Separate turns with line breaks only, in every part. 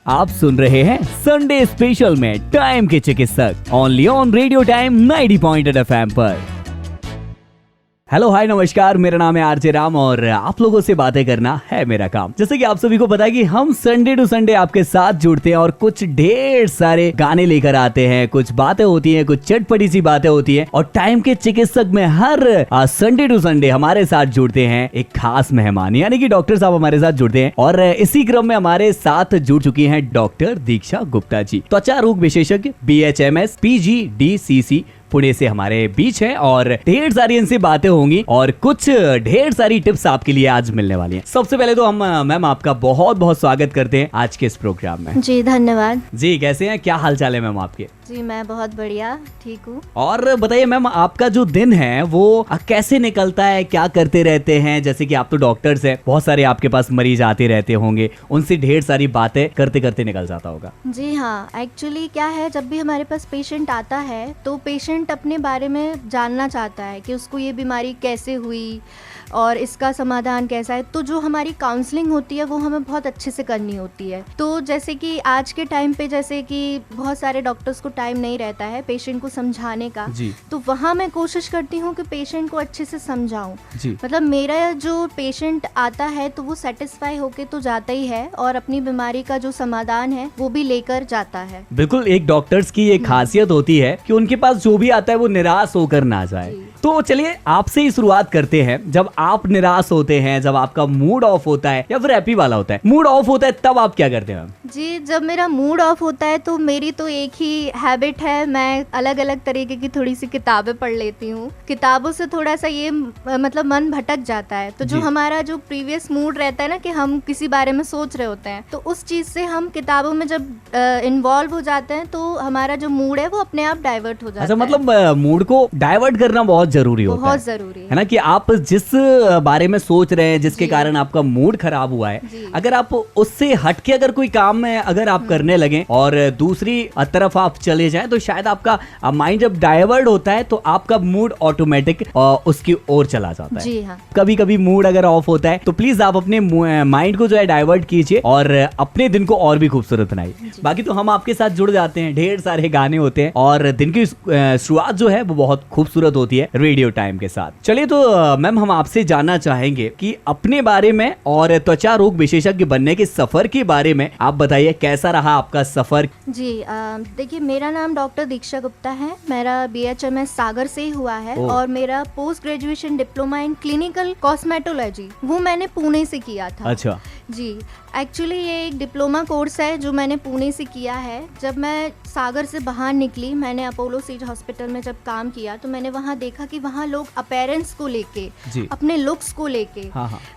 आप सुन रहे हैं संडे स्पेशल में टाइम के चिकित्सक only on radio time 90.8 FM पर। हेलो हाय नमस्कार, मेरा नाम है आरजे राम और आप लोगों से बातें करना है मेरा काम। जैसे कि आप सभी को पता है कि हम संडे टू संडे आपके साथ जुड़ते हैं और कुछ ढेर सारे गाने लेकर आते हैं, कुछ बातें होती हैं, कुछ चटपटी सी बातें होती हैं और टाइम के चिकित्सक में हर संडे टू संडे हमारे साथ जुड़ते हैं एक खास मेहमान, यानी कि डॉक्टर साहब हमारे साथ जुड़ते हैं। और इसी क्रम में हमारे साथ जुड़ चुकी हैं डॉक्टर दीक्षा गुप्ता जी, त्वचा रोग विशेषज्ञ, BHMS PGDCC पुणे से हमारे बीच है और ढेर सारी इनसे बातें होंगी और कुछ ढेर सारी टिप्स आपके लिए आज मिलने वाली हैं। सबसे पहले तो हम मैम आपका बहुत बहुत स्वागत करते हैं आज के इस प्रोग्राम में।
जी धन्यवाद।
जी कैसे हैं, क्या हाल चाल है मैम आपके?
जी मैं बहुत बढ़िया ठीक हूँ।
और बताइए मैम, आपका जो दिन है वो कैसे निकलता है, क्या करते रहते हैं? जैसे कि आप तो डॉक्टर्स हैं, बहुत सारे आपके पास मरीज आते रहते होंगे, उनसे ढेर सारी बातें करते करते निकल जाता होगा।
जी हाँ, एक्चुअली क्या है, जब भी हमारे पास पेशेंट आता है तो पेशेंट अपने बारे में जानना चाहता है कि उसको ये बीमारी कैसे हुई और इसका समाधान कैसा है। तो जो हमारी काउंसलिंग होती है वो हमें बहुत अच्छे से करनी होती है। तो जैसे कि आज के टाइम पे जैसे कि बहुत सारे डॉक्टर्स को टाइम नहीं रहता है पेशेंट को समझाने का, तो वहाँ मैं कोशिश करती हूँ कि पेशेंट को अच्छे से समझाऊँ। मतलब मेरा जो पेशेंट आता है तो वो सेटिस्फाई होके तो जाता ही है और अपनी बीमारी का जो समाधान है वो भी लेकर जाता है।
बिल्कुल, एक डॉक्टर्स की एक खासियत होती है कि उनके पास जो भी आता है वो निराश होकर ना जाए। तो चलिए आपसे ही शुरुआत करते हैं। जब आप निराश होते हैं, जब आपका मूड ऑफ होता है या फिर हैप्पी वाला होता है, मूड ऑफ होता है, तब आप क्या करते हैं?
जी जब मेरा मूड ऑफ होता है तो मेरी तो एक ही हैबिट है, मैं अलग अलग तरीके की थोड़ी सी किताबें पढ़ लेती हूँ। किताबों से थोड़ा सा ये मतलब मन भटक जाता है। तो जो हमारा जो प्रीवियस मूड रहता है ना कि हम किसी बारे में सोच रहे होते हैं, तो उस चीज से हम किताबों में जब इन्वॉल्व हो जाते हैं तो हमारा जो मूड है वो अपने आप डाइवर्ट हो जाता है।
अच्छा, मतलब मूड को डाइवर्ट करना बहुत जरूरी होता है।
बहुत जरूरी है ना,
कि आप जिस बारे में सोच रहे हैं, जिसके कारण आपका मूड खराब हुआ है, अगर आप उससे हटके अगर कोई काम में अगर आप करने लगे और दूसरी तरफ आप चले जाएं, तो शायद आपका माइंड जब डाइवर्ट होता है तो आपका मूड ऑटोमेटिक उसकी ओर चला जाता है।
जी हाँ।
कभी कभी मूड अगर ऑफ होता है तो प्लीज आप अपने माइंड को जो है डाइवर्ट कीजिए और अपने दिन को और भी खूबसूरत बनाइए। बाकी तो हम आपके साथ जुड़ जाते हैं, ढेर सारे गाने होते हैं और दिन की शुरुआत जो है वो बहुत खूबसूरत होती है रेडियो टाइम के साथ। चलिए तो मैम हम आपसे जानना चाहेंगे कि अपने बारे में और त्वचा रोग विशेषज्ञ बनने के सफर के बारे में आप बताइए, कैसा रहा आपका सफर?
जी देखिए, मेरा नाम डॉक्टर दीक्षा गुप्ता है। मेरा BHMS सागर से ही हुआ है और मेरा post graduation diploma in clinical cosmetology वो मैंने पुणे से किया था।
अच्छा
जी, एक्चुअली ये एक डिप्लोमा कोर्स है जो मैंने पुणे से किया है। जब मैं सागर से बाहर निकली, मैंने अपोलो सीज हॉस्पिटल में जब काम किया तो मैंने वहाँ देखा कि वहाँ लोग अपीयरेंस को लेके, अपने लुक्स को लेके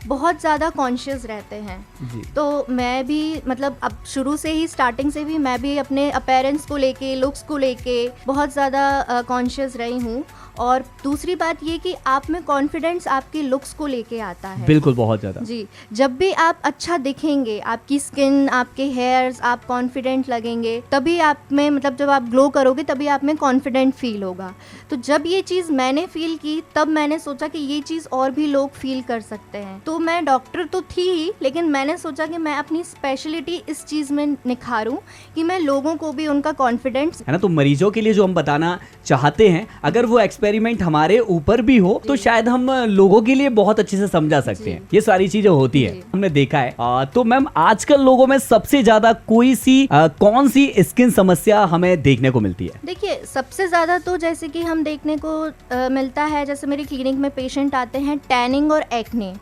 बहुत ज़्यादा कॉन्शियस रहते हैं। तो मैं भी मतलब अब शुरू से ही स्टार्टिंग से भी मैं भी अपने अपीयरेंस को लेके, लुक्स को लेके बहुत ज़्यादा कॉन्शियस रही हूँ। और दूसरी बात ये कि आप में कॉन्फिडेंस आपके लुक्स को लेके आता है।
बिल्कुल, बहुत ज़्यादा।
जी, जब भी आप अच्छा दिखेंगे, आपकी स्किन, आपके हेयर्स, आप कॉन्फिडेंट लगेंगे, तभी आप में मतलब जब आप ग्लो करोगे तभी आप में कॉन्फिडेंट फील होगा। तो जब ये चीज़ मैंने फील की तब मैंने सोचा कि ये चीज़ और भी लोग फील कर सकते हैं। तो मैं डॉक्टर तो थी ही, लेकिन मैंने सोचा कि मैं अपनी स्पेशलिटी इस चीज़ में निखारूं कि मैं लोगों को भी उनका कॉन्फिडेंस
है ना। तो मरीजों के लिए जो हम बताना चाहते हैं, अगर वो एक्सपेरिमेंट हमारे ऊपर भी हो तो शायद हम लोगों के लिए बहुत अच्छे से समझा सकते हैं। ये सारी चीजें होती है, हमने देखा है। तो मैम आजकल लोगों में सबसे ज्यादा कौन सी स्किन समस्या हमें देखने को मिलती है?
देखिए, सबसे ज्यादा तो जैसे कि हम देखने को मिलता है, जैसे मेरी क्लिनिक में पेशेंट आते हैं टैनिंग और एक्ने।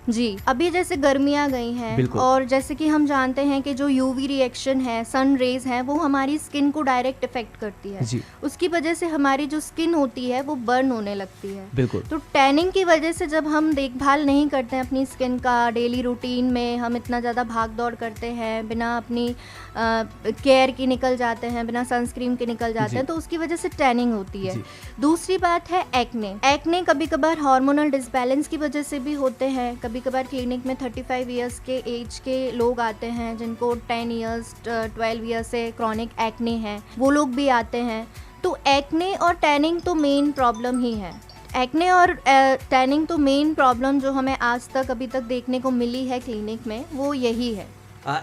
जी, अभी जैसे गर्मियां गई हैं और जैसे कि हम जानते हैं कि जो यूवी रिएक्शन है, सन रेज है, वो हमारी स्किन को डायरेक्ट इफेक्ट करती है। उसकी वजह से हमारी जो स्किन होती है वो बर्न होने लगती है।
बिल्कुल।
तो टैनिंग की वजह से जब हम देखभाल नहीं करते हैं अपनी स्किन का, डेली रूटीन में हम इतना ज़्यादा भाग दौड़ करते हैं, बिना अपनी केयर की निकल जाते हैं, बिना सनस्क्रीन के निकल जाते हैं, तो उसकी वजह से टैनिंग होती है। दूसरी बात है एक्ने। एक्ने कभी कभार हार्मोनल डिसबैलेंस की वजह से भी होते हैं। कभी कभार क्लिनिक में 35 ईयर्स के एज के लोग आते हैं जिनको 10 ईयर्स 12 ईयर्स से क्रॉनिक एक्ने है, वो लोग भी आते हैं। तो एक्ने और टैनिंग तो मेन प्रॉब्लम ही है। एक्ने और टैनिंग तो मेन प्रॉब्लम जो हमें आज तक अभी तक देखने को मिली है क्लिनिक में, वो यही है।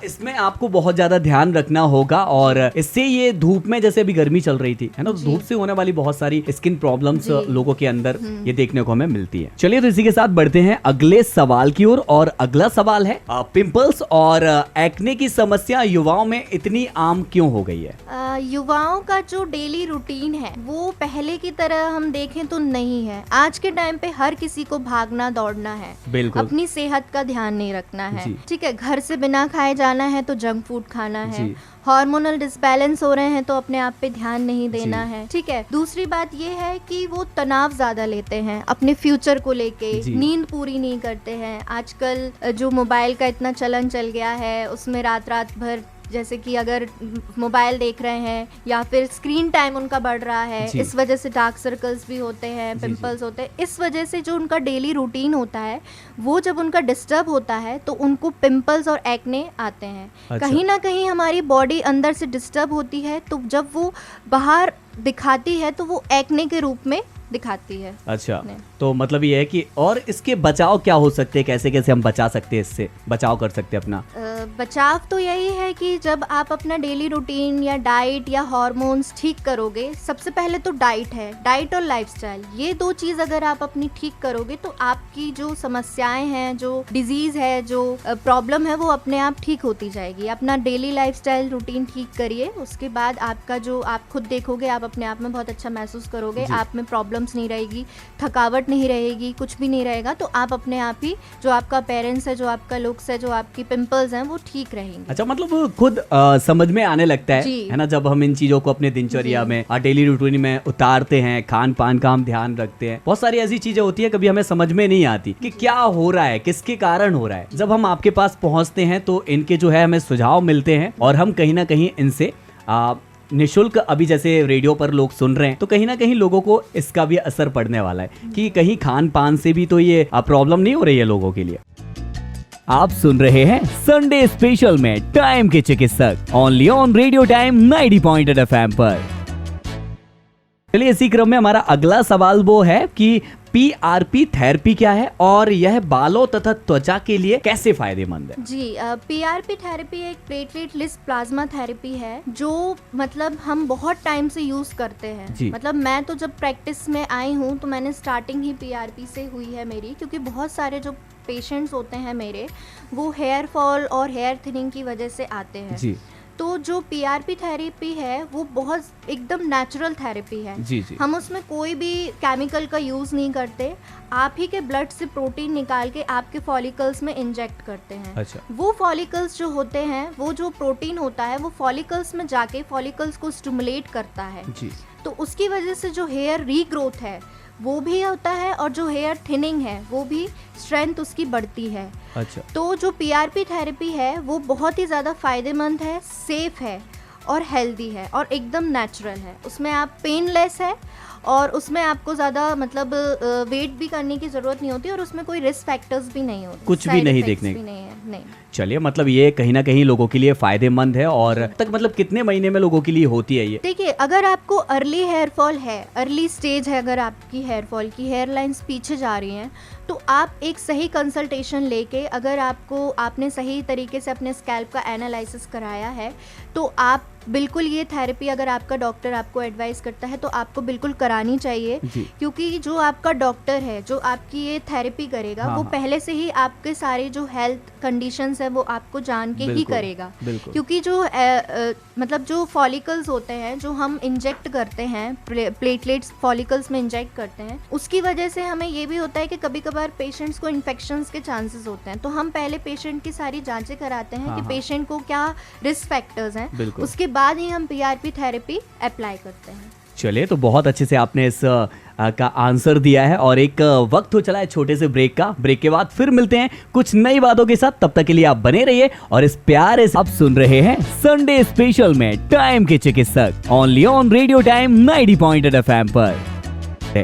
इसमें आपको बहुत ज्यादा ध्यान रखना होगा और इससे ये धूप में जैसे अभी गर्मी चल रही थी है ना, तो धूप से होने वाली बहुत सारी स्किन प्रॉब्लम्स लोगों के अंदर ये देखने को हमें मिलती है। चलिए तो इसी के साथ बढ़ते हैं अगले सवाल की ओर और अगला सवाल है पिंपल्स और एक्ने की समस्या युवाओं में इतनी आम क्यों हो गई है?
युवाओं का जो डेली रूटीन है वो पहले की तरह हम देखें तो नहीं है। आज के टाइम पे हर किसी को भागना दौड़ना है,
बिल्कुल
अपनी सेहत का ध्यान नहीं रखना है।
जी।
ठीक है, घर से बिना खाए जाना है तो जंक फूड खाना है, हार्मोनल डिसबैलेंस हो रहे हैं तो अपने आप पे ध्यान नहीं देना है। ठीक है, दूसरी बात ये है कि वो तनाव ज्यादा लेते हैं अपने फ्यूचर को लेके, नींद पूरी नहीं करते हैं। आजकल जो मोबाइल का इतना चलन चल गया है उसमें रात रात भर जैसे कि अगर मोबाइल देख रहे हैं या फिर स्क्रीन टाइम उनका बढ़ रहा है, इस वजह से डार्क सर्कल्स भी होते हैं, पिंपल्स होते हैं। इस वजह से जो उनका डेली रूटीन होता है वो जब उनका डिस्टर्ब होता है तो उनको पिंपल्स और एक्ने आते हैं। कहीं ना कहीं हमारी बॉडी अंदर से डिस्टर्ब होती है तो जब वो बाहर दिखाती है तो वो एक्ने के रूप में दिखाती है।
अच्छा, तो मतलब ये है कि और इसके बचाव क्या हो सकते हैं, कैसे कैसे हम बचा सकते हैं, इससे बचाव कर सकते हैं अपना?
बचाव तो यही है कि जब आप अपना डेली रूटीन या डाइट या हार्मोन्स ठीक करोगे, सबसे पहले तो डाइट है, डाइट और लाइफस्टाइल, ये दो चीज़ अगर आप अपनी ठीक करोगे तो आपकी जो समस्याएं हैं, जो डिजीज़ है, जो प्रॉब्लम है वो अपने आप ठीक होती जाएगी। अपना डेली लाइफस्टाइल रूटीन ठीक करिए, उसके बाद आपका जो आप खुद देखोगे आप अपने आप में बहुत अच्छा महसूस करोगे, आप में प्रॉब्लम्स नहीं रहेगी, थकावट नहीं रहेगी, कुछ भी नहीं रहेगा, तो आप अपने आप ही जो आपका पेरेंट्स है, जो आपका लुक्स है, जो आपकी पिंपल्स हैं वो ठीक रहेंगे।
अच्छा, मतलब खुद समझ में आने लगता है ना, जब हम इन चीजों को अपने दिनचर्या में डेली रूटीन में उतारते हैं, खान पान का हम ध्यान रखते हैं। बहुत सारी ऐसी चीजें होती है कभी हमें समझ में नहीं आती कि क्या हो रहा है, किसके कारण हो रहा है। जब हम आपके पास पहुंचते हैं तो इनके जो है हमें सुझाव मिलते हैं और हम कहीं ना कहीं इनसे निशुल्क, अभी जैसे रेडियो पर लोग सुन रहे हैं तो कहीं ना कहीं लोगों को इसका भी असर पड़ने वाला है कि कहीं खान पान से भी तो ये प्रॉब्लम नहीं हो रही है लोगों के लिए। आप सुन रहे हैं संडे स्पेशल में टाइम के चिकित्सक, only on radio time 90.8 FM पर। चलिए इसी क्रम में हमारा अगला सवाल वो है कि PRP थेरेपी क्या है और यह बालों तथा त्वचा के लिए कैसे फायदेमंद है? जी,
PRP थेरेपी एक प्लेटलेट प्लाज्मा थेरेपी है जो मतलब हम बहुत टाइम से यूज करते हैं। मतलब मैं तो जब प्रैक्टिस में आई हूँ तो मैंने स्टार्टिंग ही PRP से हुई है मेरी, क्योंकि बहुत सारे जो पेशेंट्स होते हैं मेरे वो हेयर फॉल और हेयर थिनिंग की वजह से आते हैं। जी। तो जो PRP थेरेपी है वो बहुत एकदम नेचुरल थेरेपी है। जी। हम उसमें कोई भी केमिकल का यूज़ नहीं करते, आप ही के ब्लड से प्रोटीन निकाल के आपके फॉलिकल्स में इंजेक्ट करते हैं। अच्छा। वो फॉलिकल्स जो होते हैं, वो जो प्रोटीन होता है वो फॉलिकल्स में जाके फॉलिकल्स को स्टिमुलेट करता है। जी। तो उसकी वजह से जो हेयर रीग्रोथ है वो भी होता है और जो हेयर थिनिंग है वो भी स्ट्रेंथ उसकी बढ़ती है। अच्छा। तो जो PRP थेरेपी है वो बहुत ही ज़्यादा फायदेमंद है, सेफ है और हेल्दी है और एकदम नेचुरल है। उसमें आप पेनलेस है और उसमें आपको ज़्यादा मतलब वेट भी करने की ज़रूरत नहीं होती और उसमें कोई रिस्क फैक्टर्स भी नहीं होते,
कुछ भी नहीं देखने
भी नहीं है। नहीं।
चलिए, मतलब ये कहीं ना कहीं लोगों के लिए फायदेमंद है। और तक मतलब कितने महीने में लोगों के लिए होती है ये? देखिए, अगर
आपको अर्ली हेयर फॉल है, अर्ली स्टेज है, अगर आपकी हेयर फॉल की हेयर लाइंस पीछे जा रही हैं तो आप एक सही कंसल्टेशन लेके, अगर आपने सही तरीके से अपने स्कैल्प का एनालिसिस कराया है तो आप बिल्कुल ये थेरेपी, अगर आपका डॉक्टर आपको एडवाइस करता है तो आपको बिल्कुल करानी चाहिए, क्योंकि जो आपका डॉक्टर है जो आपकी ये थेरेपी करेगा वो पहले से ही आपके सारे जो हेल्थ कंडीशंस है वो आपको जान के ही करेगा। क्योंकि जो मतलब जो फॉलिकल्स होते हैं जो हम इंजेक्ट करते हैं, प्लेटलेट्स फॉलिकल्स में इंजेक्ट करते हैं, उसकी वजह से हमें ये भी होता है कि कभी कभार पेशेंट्स को इन्फेक्शंस के चांसेस होते हैं। तो हम पहले पेशेंट की सारी जांचें कराते हैं कि पेशेंट को क्या रिस्क फैक्टर्स हैं, उसके बाद ही हम PRP थेरेपी अप्लाई करते हैं।
चलिए, तो बहुत अच्छे से आपने इस का आंसर दिया है और एक वक्त हो चला है छोटे से ब्रेक का। ब्रेक के बाद फिर मिलते हैं कुछ नई बातों के साथ। तब तक के लिए आप बने रहिए और इस प्यारे से आप सुन रहे हैं संडे स्पेशल में टाइम के चिकित्सक, only on radio time 90.8 FM पर।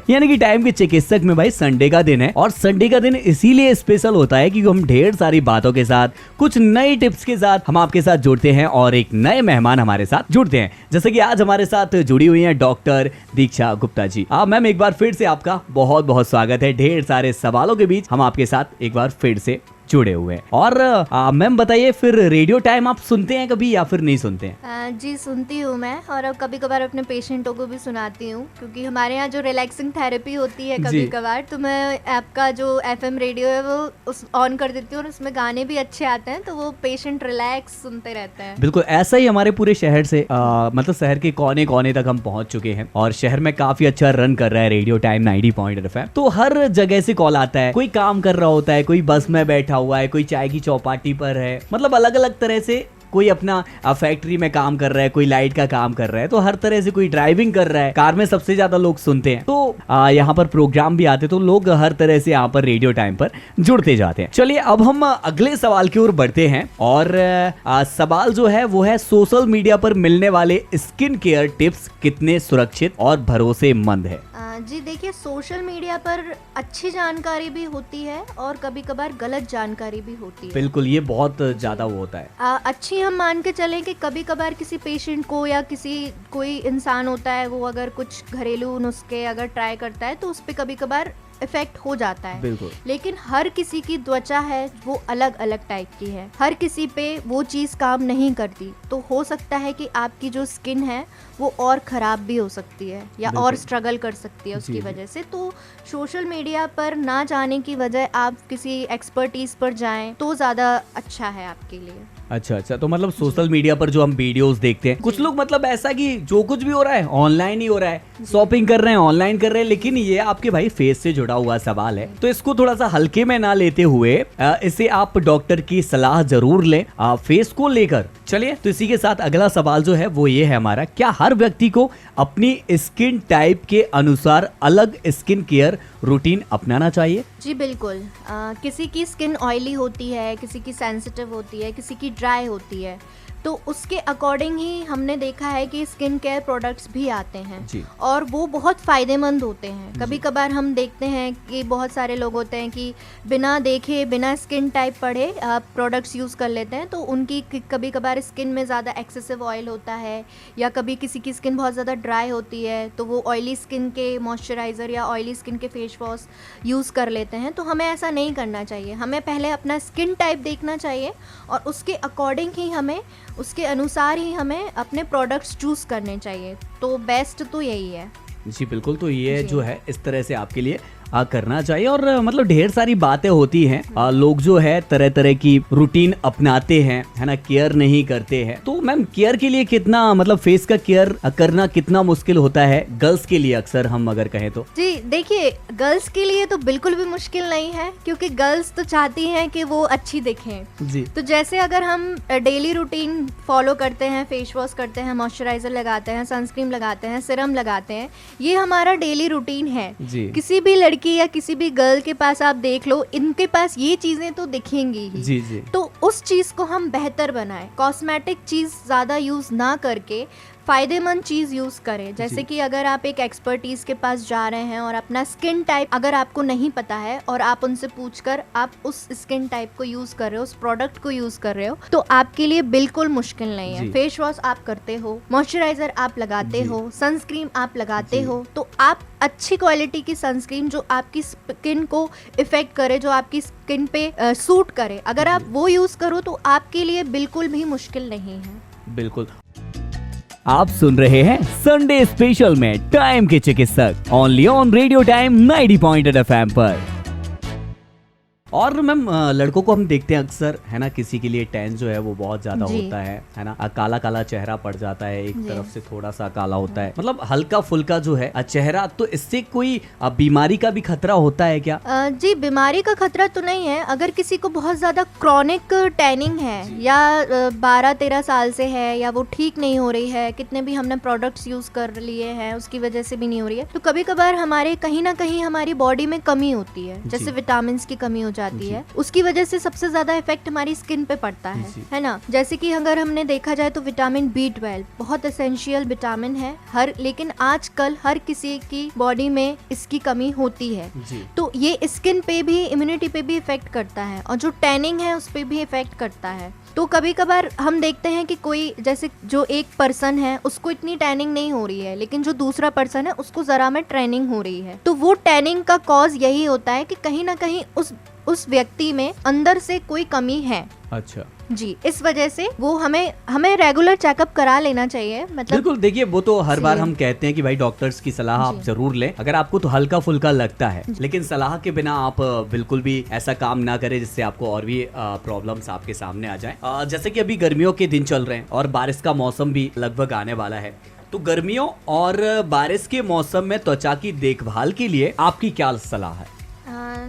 यानी कि टाइम के चिकित्सक में भाई संडे का दिन है और संडे का दिन इसीलिए स्पेशल होता है क्योंकि हम ढेर सारी बातों के साथ, कुछ नई टिप्स के साथ हम आपके साथ जुड़ते हैं और एक नए मेहमान हमारे साथ जुड़ते हैं। जैसे कि आज हमारे साथ जुड़ी हुई हैं डॉक्टर दीक्षा गुप्ता जी। मैम, एक बार फिर से आपका बहुत बहुत स्वागत है। ढेर सारे सवालों के बीच हम आपके साथ एक बार फिर से जुड़े हुए हैं। और मैम बताइए, फिर रेडियो टाइम आप सुनते हैं कभी या फिर नहीं सुनते हैं?
जी सुनती हूँ मैं, और अब कभी कभार अपने पेशेंटों को भी सुनाती हूँ, क्योंकि हमारे यहाँ जो रिलैक्सिंग थेरेपी होती है कभी कभार, तो मैं आपका जो FM रेडियो है वो उस ऑन कर देती हूँ, और उसमें गाने भी अच्छे आते हैं, तो वो पेशेंट रिलैक्स सुनते रहते हैं।
बिल्कुल ऐसा ही हमारे पूरे शहर से मतलब शहर के कोने कोने तक हम पहुंच चुके हैं, और शहर में काफी अच्छा रन कर रहा है रेडियो टाइम 90.8 FM। तो हर जगह से कॉल आता है, कोई काम कर रहा होता है, कोई बस में बैठा हुआ है, कोई चाय की चौपाटी पर है, मतलब अलग अलग तरह से, कोई अपना फैक्ट्री में काम कर रहा है, कोई लाइट का काम कर रहा है, तो हर तरह से, कोई ड्राइविंग कर रहा है, कार में सबसे ज्यादा लोग सुनते हैं। तो यहाँ पर प्रोग्राम भी आते, तो लोग हर तरह से यहाँ पर रेडियो टाइम पर जुड़ते जाते हैं। चलिए अब हम अगले सवाल की ओर बढ़ते हैं, और सवाल जो है वो है, सोशल मीडिया पर मिलने वाले स्किन केयर टिप्स कितने सुरक्षित और भरोसेमंद है?
जी देखिए, सोशल मीडिया पर अच्छी जानकारी भी होती है और कभी कभार गलत जानकारी भी होती है।
बिल्कुल, ये बहुत ज्यादा वो होता है।
अच्छी हम मान के चलें कि कभी कभार किसी पेशेंट को या कोई इंसान होता है, वो अगर कुछ घरेलू नुस्खे अगर ट्राई करता है तो उस पे कभी कभार इफेक्ट हो जाता है।
बिल्कुल।
लेकिन हर किसी की त्वचा है वो अलग अलग टाइप की है, हर किसी पे वो चीज़ काम नहीं करती, तो हो सकता है कि आपकी जो स्किन है वो और ख़राब भी हो सकती है या और स्ट्रगल कर सकती है उसकी वजह से। तो सोशल मीडिया पर ना जाने की वजह आप किसी एक्सपर्टीज पर जाएं तो ज़्यादा अच्छा है आपके लिए।
अच्छा, तो मतलब सोशल मीडिया पर जो हम वीडियोस देखते हैं, कुछ लोग मतलब ऐसा कि जो कुछ भी हो रहा है ऑनलाइन ही हो रहा है, शॉपिंग कर रहे हैं ऑनलाइन कर रहे हैं, लेकिन ये आपके भाई फेस से जुड़ा हुआ सवाल है, तो इसको थोड़ा सा हल्के में ना लेते हुए इसे आप डॉक्टर की सलाह जरूर लें फेस को लेकर। चलिए, तो इसी के साथ अगला सवाल जो है वो ये है हमारा, क्या हर व्यक्ति को अपनी स्किन टाइप के अनुसार अलग स्किन केयर रूटीन अपनाना चाहिए?
जी बिल्कुल। किसी की स्किन ऑयली होती है, किसी की सेंसिटिव होती है, किसी की ड्राई होती है, तो उसके अकॉर्डिंग ही हमने देखा है कि स्किन केयर प्रोडक्ट्स भी आते हैं और वो बहुत फ़ायदेमंद होते हैं। कभी कभार हम देखते हैं कि बहुत सारे लोग होते हैं कि बिना देखे, बिना स्किन टाइप पढ़े प्रोडक्ट्स यूज़ कर लेते हैं, तो उनकी कभी कभार स्किन में ज़्यादा एक्सेसिव ऑयल होता है, या कभी किसी की स्किन बहुत ज़्यादा ड्राई होती है तो वो ऑयली स्किन के मॉइस्चराइज़र या ऑयली स्किन के फेस वॉश यूज़ कर लेते हैं। तो हमें ऐसा नहीं करना चाहिए, हमें पहले अपना स्किन टाइप देखना चाहिए और उसके अकॉर्डिंग ही हमें, उसके अनुसार ही हमें अपने प्रोडक्ट्स चूज़ करने चाहिए। तो बेस्ट तो यही है।
जी बिल्कुल, तो ये जो है इस तरह से आपके लिए करना चाहिए। और मतलब ढेर सारी बातें होती हैं, लोग जो है तरह तरह की रूटीन अपनाते हैं, है ना, केयर नहीं करते हैं। तो मैम, केयर के लिए कितना, मतलब फेस का केयर करना कितना मुश्किल होता है गर्ल्स के लिए, अक्सर हम अगर कहें तो?
जी देखिए, गर्ल्स के लिए तो बिल्कुल भी मुश्किल नहीं है, क्योंकि गर्ल्स तो चाहती हैं कि वो अच्छी दिखें।
जी।
तो जैसे अगर हम डेली रूटीन फॉलो करते हैं, फेस वॉश करते हैं, मॉइस्चराइजर लगाते हैं, सनस्क्रीन लगाते हैं, सीरम लगाते हैं, ये हमारा डेली रूटीन है। किसी भी लड़की या किसी भी गर्ल के पास आप देख लो, इनके पास ये चीजें तो दिखेंगी ही।
जी।
तो उस चीज को हम बेहतर बनाएं, कॉस्मेटिक चीज ज्यादा यूज ना करके फ़ायदेमंद चीज़ यूज़ करें। जैसे कि अगर आप एक एक्सपर्टीज़ के पास जा रहे हैं और अपना स्किन टाइप अगर आपको नहीं पता है और आप उनसे पूछकर आप उस स्किन टाइप को यूज़ कर रहे हो, उस प्रोडक्ट को यूज़ कर रहे हो, तो आपके लिए बिल्कुल मुश्किल नहीं है। फेस वॉश आप करते हो, मॉइस्चराइजर आप लगाते हो, सनस्क्रीन आप लगाते हो, तो आप अच्छी क्वालिटी की सनस्क्रीन जो आपकी स्किन को इफेक्ट करे, जो आपकी स्किन पे सूट करे, अगर आप वो यूज़ करो तो आपके लिए बिल्कुल भी मुश्किल नहीं है।
बिल्कुल। आप सुन रहे हैं संडे स्पेशल में टाइम के चिकित्सक, only on radio time 90.8 FM पर। और मैम, लड़कों को हम देखते हैं अक्सर, है ना, किसी के लिए टैन जो है वो बहुत ज्यादा होता है ना, काला काला चेहरा पड़ जाता है, एक तरफ से थोड़ा सा काला होता है, मतलब हल्का फुल्का जो है चेहरा, तो इससे कोई बीमारी का भी खतरा होता है क्या?
जी, बीमारी का खतरा तो नहीं है। अगर किसी को बहुत ज्यादा क्रॉनिक टैनिंग है या 12-13 साल से है, या वो ठीक नहीं हो रही है, कितने भी हमने प्रोडक्ट्स यूज कर लिए हैं उसकी वजह से भी नहीं हो रही है, तो कभी कभार हमारे कहीं ना कहीं हमारी बॉडी में कमी होती है, जैसे विटामिन की कमी हो जाती है, उसकी वजह से सबसे ज्यादा इफेक्ट हमारी स्किन पे पड़ता है ना। जैसे कि अगर हमने देखा जाए तो विटामिन B12 बहुत एसेंशियल विटामिन है, लेकिन आजकल हर किसी की बॉडी में इसकी कमी होती है, तो ये स्किन पे भी, इम्यूनिटी पे भी इफेक्ट करता है और जो टैनिंग है उस पे भी इफेक्ट करता है। तो कभी कभार हम देखते हैं कि कोई, जैसे जो एक पर्सन है उसको इतनी टैनिंग नहीं हो रही है, लेकिन जो दूसरा पर्सन है उसको जरा में ट्रेनिंग हो रही है, तो वो टैनिंग का कॉज यही होता है कि कहीं ना कहीं उस उस व्यक्ति में अंदर से कोई कमी है।
अच्छा
जी, इस वजह से वो हमें रेगुलर चेकअप करा लेना चाहिए। मतलब
बिल्कुल, देखिए वो तो हर बार हम कहते हैं कि भाई डॉक्टर्स की सलाह आप जरूर लें अगर आपको तो हल्का फुल्का लगता है, लेकिन सलाह के बिना आप बिल्कुल भी ऐसा काम ना करें जिससे आपको और भी प्रॉब्लम्स आपके सामने आ जाएं। जैसे कि अभी गर्मियों के दिन चल रहे हैं और बारिश का मौसम भी लगभग आने वाला है, तो गर्मियों और बारिश के मौसम में त्वचा की देखभाल के लिए आपकी क्या सलाह है?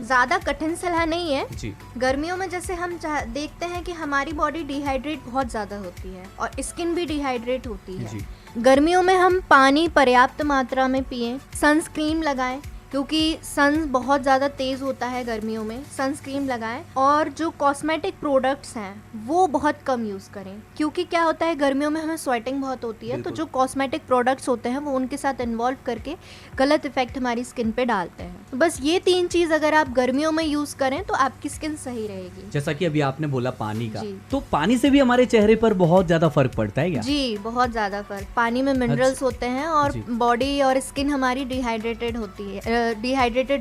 ज़्यादा कठिन सलाह नहीं है
जी।
गर्मियों में जैसे हम देखते हैं कि हमारी बॉडी डिहाइड्रेट बहुत ज़्यादा होती है और स्किन भी डिहाइड्रेट होती है।
जी।
गर्मियों में हम पानी पर्याप्त मात्रा में पिएं, सनस्क्रीन लगाएं क्योंकि सन बहुत ज़्यादा तेज़ होता है गर्मियों में, सनस्क्रीन लगाएं और जो कॉस्मेटिक प्रोडक्ट्स हैं वो बहुत कम यूज़ करें क्योंकि क्या होता है गर्मियों में हमें स्वेटिंग बहुत होती है, तो जो कॉस्मेटिक प्रोडक्ट्स होते हैं वो उनके साथ इन्वॉल्व करके गलत इफेक्ट हमारी स्किन पे डालते हैं। तो बस ये 3 चीज़ अगर आप गर्मियों में यूज़ करें तो आपकी स्किन सही रहेगी।
जैसा कि अभी आपने बोला पानी का,
जी।
तो पानी से भी हमारे चेहरे पर बहुत ज्यादा फर्क पड़ता है क्या?
जी, बहुत ज़्यादा फर्क। पानी में मिनरल्स होते हैं और बॉडी और स्किन हमारी डिहाइड्रेटेड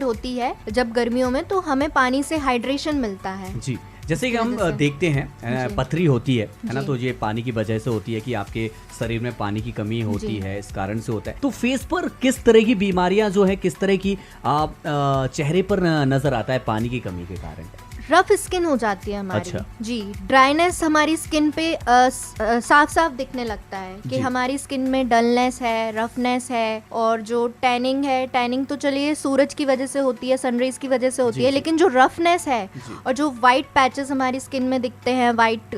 होती है जब गर्मियों में, तो हमें पानी से हाइड्रेशन मिलता है।
जी, जैसे कि हम देखते हैं पथरी होती है ना, तो ये पानी की वजह से होती है कि आपके शरीर में पानी की कमी होती है, इस कारण से होता है। तो फेस पर किस तरह की बीमारियां जो है, किस तरह की चेहरे पर नजर आता है पानी की कमी के कारण?
रफ स्किन हो जाती है हमारी।
अच्छा।
जी, ड्राइनेस हमारी स्किन पे साफ साफ दिखने लगता है कि हमारी स्किन में डलनेस है, रफनेस है, और जो टैनिंग है, टैनिंग तो चलिए सूरज की वजह से होती है, सनराइज की वजह से होती है, लेकिन जो रफनेस है और जो वाइट पैचेस हमारी स्किन में दिखते हैं, वाइट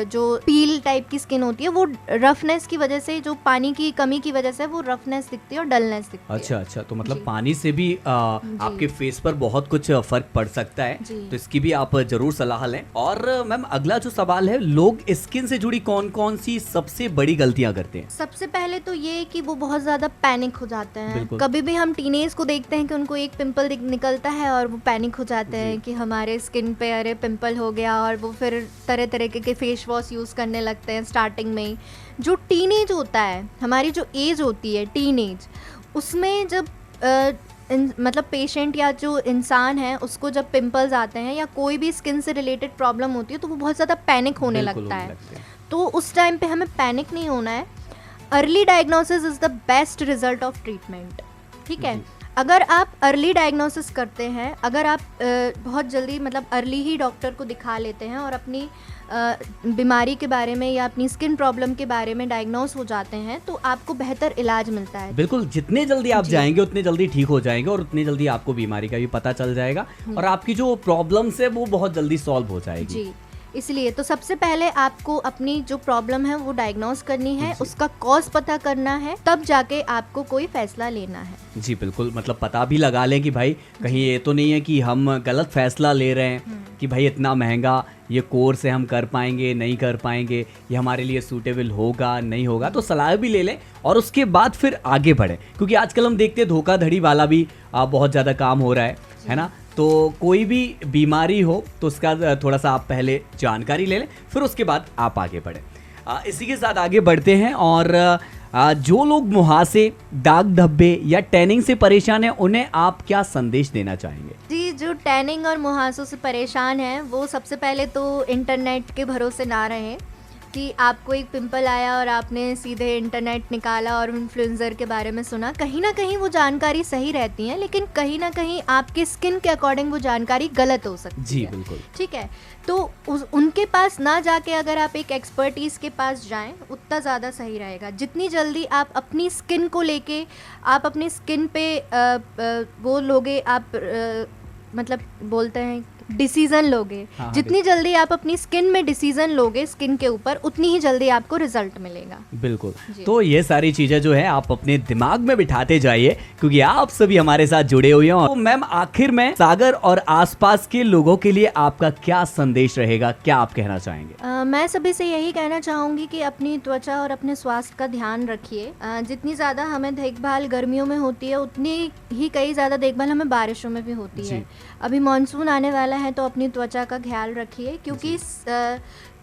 जो पील टाइप की स्किन होती है, वो रफनेस की वजह से, जो पानी की कमी की वजह से वो रफनेस दिखती है और डलनेस दिखती है।
अच्छा, तो मतलब पानी से भी आपके फेस पर बहुत कुछ फर्क पड़ सकता है, तो इसकी भी आप जरूर सलाह लें। और मैम अगला जो सवाल है, लोग स्किन से जुड़ी कौन कौन सी सबसे बड़ी गलतियां करते हैं?
सबसे पहले तो ये कि वो बहुत ज्यादा पैनिक हो जाते हैं। कभी भी हम टीनेज को देखते हैं कि उनको एक पिंपल निकलता है और वो पैनिक हो जाते हैं कि हमारे स्किन पे अरे पिंपल हो गया, और वो फिर तरह तरह के फेस वॉश यूज करने लगते हैं स्टार्टिंग में ही। जो टीनेज होता है, हमारी जो एज होती है टीनेज, उसमें जब मतलब पेशेंट या जो इंसान है उसको जब पिंपल्स आते हैं या कोई भी स्किन से रिलेटेड प्रॉब्लम होती है तो वो बहुत ज़्यादा पैनिक होने लगता है। तो उस टाइम पे हमें पैनिक नहीं होना है। Early diagnosis is the best result of treatment. ठीक है, अगर आप अर्ली डायग्नोसिस करते हैं, अगर आप बहुत जल्दी मतलब अर्ली ही डॉक्टर को दिखा लेते हैं और अपनी बीमारी के बारे में या अपनी स्किन प्रॉब्लम के बारे में डायग्नोस हो जाते हैं, तो आपको बेहतर इलाज मिलता है।
बिल्कुल, जितने जल्दी आप जाएंगे उतने जल्दी ठीक हो जाएंगे और उतनी जल्दी आपको बीमारी का भी पता चल जाएगा और आपकी जो प्रॉब्लम्स है वो बहुत जल्दी सॉल्व हो जाएगी।
जी, इसलिए तो सबसे पहले आपको अपनी जो प्रॉब्लम है वो डायग्नोस करनी है, उसका कॉज पता करना है, तब जाके आपको कोई फैसला लेना है।
जी बिल्कुल, मतलब पता भी लगा लें कि भाई कहीं ये तो नहीं है कि हम गलत फैसला ले रहे हैं कि भाई इतना महंगा ये कोर्स है, हम कर पाएंगे नहीं कर पाएंगे, ये हमारे लिए सूटेबल होगा नहीं होगा। तो सलाह भी ले लें और उसके बाद फिर आगे बढ़ें, क्योंकि आजकल हम देखते हैं धोखाधड़ी वाला भी बहुत ज़्यादा काम हो रहा है ना। तो कोई भी बीमारी हो तो उसका थोड़ा सा आप पहले जानकारी ले लें, फिर उसके बाद आप आगे बढ़ें। इसी के साथ आगे बढ़ते हैं और जो लोग मुहासे, दाग धब्बे या टैनिंग से परेशान हैं, उन्हें आप क्या संदेश देना चाहेंगे?
जी, जो टैनिंग और मुहासों से परेशान हैं वो सबसे पहले तो इंटरनेट के भरोसे ना रहें कि आपको एक पिंपल आया और आपने सीधे इंटरनेट निकाला और इन्फ्लुएंसर के बारे में सुना। कहीं ना कहीं वो जानकारी सही रहती है, लेकिन कहीं ना कहीं आपके स्किन के अकॉर्डिंग वो जानकारी गलत हो सकती है।
जी बिल्कुल, ठीक
है। तो उनके पास ना जाके अगर आप एक एक्सपर्टीज़ के पास जाएं, उतना ज़्यादा सही रहेगा। जितनी जल्दी आप अपनी स्किन को लेके आप अपनी स्किन पे वो लोगे, आप मतलब बोलते हैं डिसीजन लोगे। जितनी जल्दी आप अपनी स्किन में डिसीजन लोगे स्किन के ऊपर, उतनी ही जल्दी आपको रिजल्ट मिलेगा।
बिल्कुल, तो ये सारी चीजें जो है आप अपने दिमाग में बिठाते जाइए, क्योंकि आप सभी हमारे साथ जुड़े हुए हैं। तो मैम आखिर में सागर और आसपास के लोगों के लिए आपका क्या संदेश रहेगा, क्या आप कहना चाहेंगे?
मैं सभी से यही कहना चाहूंगी कि अपनी त्वचा और अपने स्वास्थ्य का ध्यान रखिए। जितनी ज्यादा हमें देखभाल गर्मियों में होती है, उतनी ही कई ज्यादा देखभाल हमें बारिशों में भी होती है। अभी मानसून आने वाला है तो अपनी त्वचा का ख्याल रखिए, क्योंकि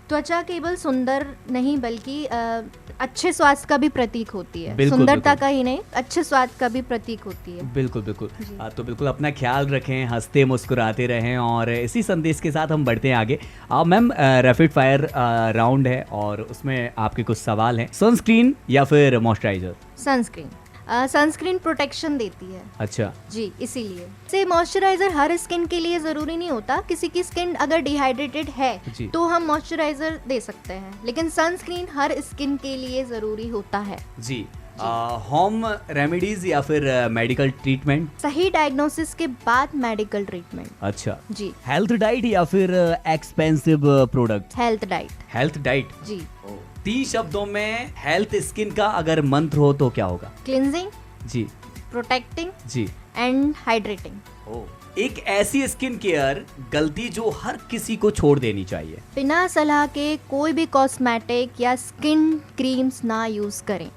त्वचा केवल सुंदर नहीं बल्कि अच्छे स्वास्थ्य का भी प्रतीक होती है।
बिल्कुल,
सुंदरता
बिल्कुल।
का ही नहीं, अच्छे स्वास्थ्य का भी प्रतीक होती है।
बिल्कुल बिल्कुल।
जी।
तो बिल्कुल अपना ख्याल रखें, हंसते मुस्कुराते रहें और इसी संदेश के साथ हम बढ़ते हैं आगे। मैम, रैपिड फायर राउंड है और उसमें आपके कुछ सवाल हैं। सनस्क्रीन या फिर मॉइस्चराइजर?
सनस्क्रीन। सनस्क्रीन प्रोटेक्शन देती है
अच्छा।
जी, इसीलिए से मॉइस्चराइजर हर स्किन के लिए ज़रूरी नहीं होता। किसी की स्किन अगर डिहाइड्रेटेड
जी।
है तो हम मॉइस्चराइजर दे सकते हैं, लेकिन सनस्क्रीन हर स्किन के लिए ज़रूरी होता है।
जी। होम रेमेडीज या फिर मेडिकल ट्रीटमेंट?
सही डायग्नोसिस के बाद मेडिकल ट्रीटमेंट।
अच्छा।
जी।
हेल्थ डाइट या फिर expensive product?
Health diet.
Health diet.
जी।
3 शब्दों में हेल्थ स्किन का अगर मंत्र हो तो क्या होगा?
क्लिनजिंग,
जी।
प्रोटेक्टिंग
जी।
And hydrating.
एक ऐसी स्किन केयर गलती जो हर किसी को छोड़ देनी चाहिए?
बिना सलाह के कोई भी कॉस्मेटिक या स्किन क्रीम्स ना यूज करें।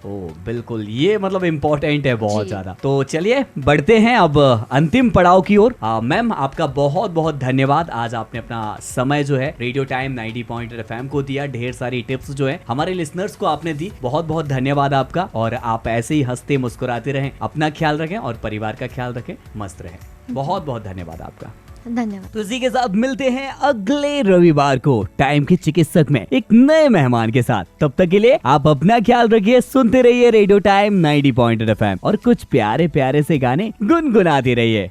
बिल्कुल, ये मतलब इम्पोर्टेंट है बहुत
जी।
ज्यादा। तो चलिए बढ़ते हैं अब अंतिम पड़ाव की ओर। मैम, आपका बहुत बहुत धन्यवाद। आज आपने अपना समय जो है रेडियो टाइम 90.8 FM को दिया। ढेर सारी टिप्स जो है हमारे लिसनर्स को आपने दी। बहुत बहुत धन्यवाद आपका। और आप ऐसे ही हंसते मुस्कुराते रहें, अपना ख्याल रखें और परिवार का ख्याल रखें, मस्त रहें। बहुत बहुत धन्यवाद आपका।
धन्यवाद।
तो इसी के साथ मिलते हैं अगले रविवार को टाइम के चिकित्सक में एक नए मेहमान के साथ। तब तक के लिए आप अपना ख्याल रखिए, सुनते रहिए रेडियो टाइम 90.8 FM और कुछ प्यारे प्यारे से गाने गुनगुनाते रहिए।